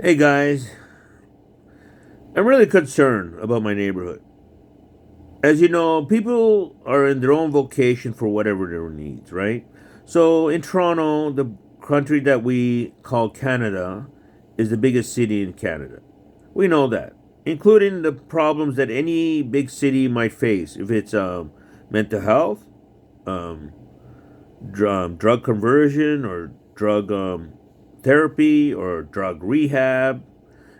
Hey guys, I'm really concerned about my neighborhood. As you know, people are in their own vocation for whatever their needs, right? So in Toronto, the country that we call Canada is the biggest city in Canada. We know that, including the problems that any big city might face if it's mental health, um, drug conversion, or drug therapy, or drug rehab.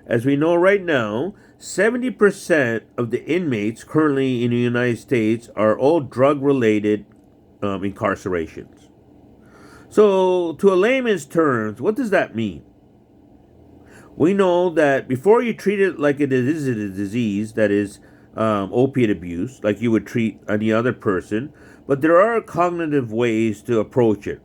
As we know right now, 70% of the inmates currently in the United States are all drug related incarcerations. So, to a layman's terms, what does that mean? We know that before you treat it like it is a disease, that is opiate abuse, like you would treat any other person, but there are cognitive ways to approach it.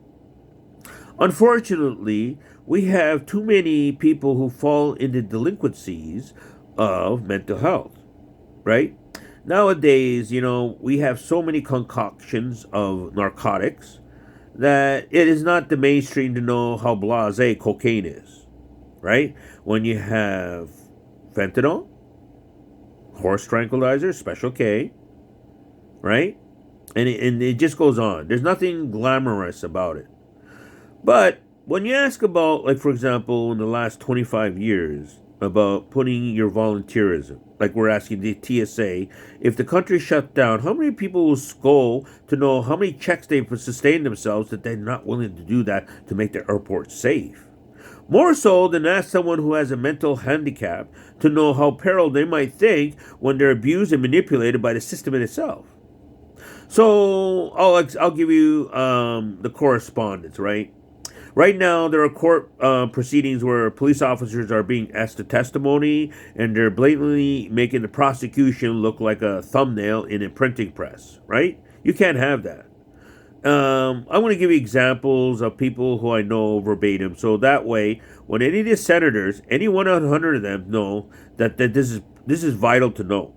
Unfortunately, we have too many people who fall into delinquencies of mental health, right? Nowadays, we have so many concoctions of narcotics that it is not the mainstream to know how blase cocaine is, right? When you have fentanyl, horse tranquilizer, special K, right? And it just goes on. There's nothing glamorous about it. But when you ask about, like, for example, in the last 25 years, about putting your volunteerism, like we're asking the TSA, if the country shut down, how many people will go to know how many checks they've sustained themselves that they're not willing to do that to make their airport safe? More so than ask someone who has a mental handicap to know how peril they might think when they're abused and manipulated by the system in itself. So I'll give you the correspondence, right? Right now, there are court proceedings where police officers are being asked to testimony, and they're blatantly making the prosecution look like a thumbnail in a printing press. Right? You can't have that. I want to give you examples of people who I know verbatim, so that way, when any of the senators, any 100 of them, know that this is vital to know.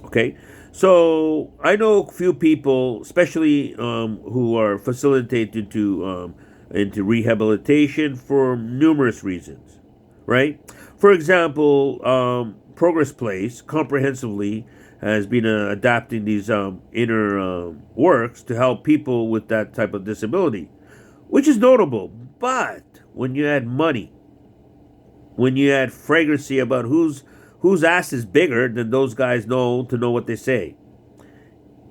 Okay, so I know a few people, especially who are facilitated to into rehabilitation for numerous reasons, right? For example, Progress Place comprehensively has been adapting these inner works to help people with that type of disability, which is notable. But when you add money, when you add fragrancy about whose ass is bigger than those guys know to know what they say,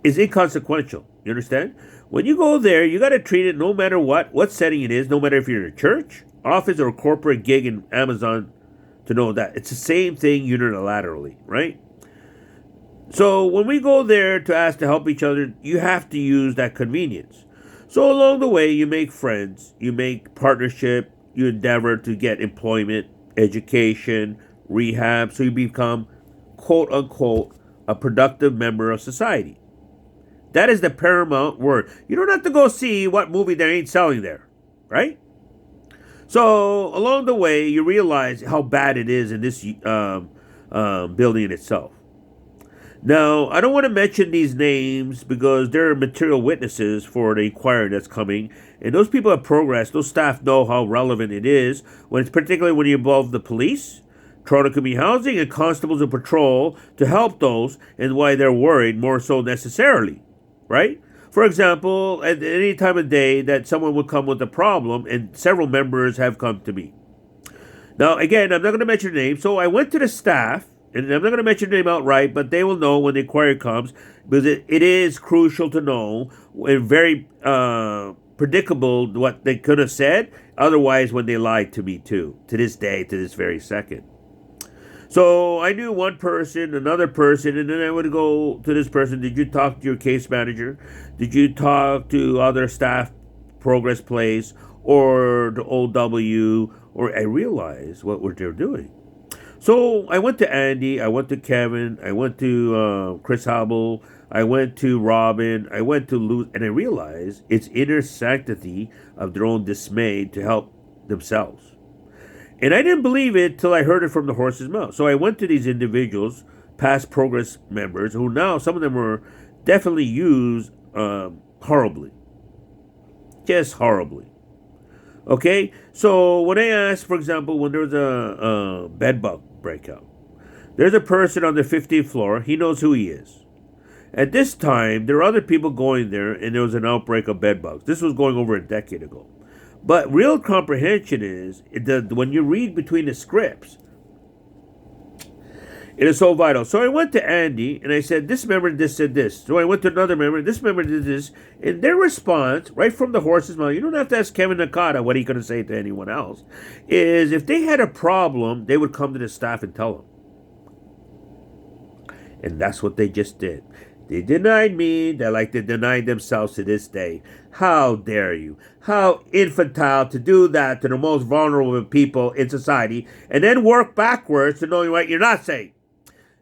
is inconsequential. You understand? When you go there, you got to treat it no matter what setting it is, no matter if you're in a church, office, or a corporate gig in Amazon, to know that it's the same thing unilaterally, right? So when we go there to ask to help each other, you have to use that convenience. So along the way, you make friends, you make partnership, you endeavor to get employment, education, rehab, so you become, quote unquote, a productive member of society. That is the paramount word. You don't have to go see what movie they ain't selling there, right? So along the way, you realize how bad it is in this building in itself. Now, I don't want to mention these names because they're material witnesses for the inquiry that's coming, and those people have progressed. Those staff know how relevant it is when it's particularly when you involve the police, Toronto Community Housing, and constables of patrol to help those, and why they're worried more so necessarily, right? For example, at any time of day that someone would come with a problem, and several members have come to me. Now, again, I'm not going to mention names, so I went to the staff, and I'm not going to mention the name outright, but they will know when the inquiry comes, because it is crucial to know and very predicable what they could have said, otherwise, when they lied to me, too, to this day, to this very second. So I knew one person, another person, and then I would go to this person. Did you talk to your case manager? Did you talk to other staff, Progress Place, or the OW? Or I realized what they're doing. So I went to Andy, I went to Kevin, I went to Chris Hubble, I went to Robin, I went to Lou, and I realized it's inner sanctity of their own dismay to help themselves. And I didn't believe it till I heard it from the horse's mouth. So I went to these individuals, past Progress members, who now some of them were definitely used horribly, just horribly. Okay? So when I ask, for example, when there's a bed bug breakout, there's a person on the 15th floor, he knows who he is. At this time, there are other people going there, and there was an outbreak of bed bugs. This was going over a decade ago. But real comprehension is that when you read between the scripts, it is so vital. So I went to Andy and I said, this member this said this. So I went to another member, this member did this. And their response, right from the horse's mouth, you don't have to ask Kevin Nakata what he's going to say to anyone else, is if they had a problem, they would come to the staff and tell them. And that's what they just did. They denied me. They're like they denied themselves to this day. How dare you? How infantile to do that to the most vulnerable people in society and then work backwards to know what you're not saying.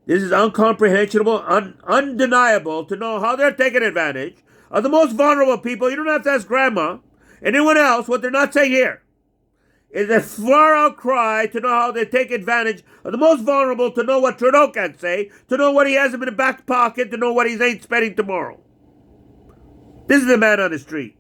This is incomprehensible, undeniable to know how they're taking advantage of the most vulnerable people. You don't have to ask grandma, anyone else, what they're not saying here. It's a far out cry to know how they take advantage of the most vulnerable, to know what Trudeau can say, to know what he has in the back pocket, to know what he ain't spending tomorrow. This is the man on the street.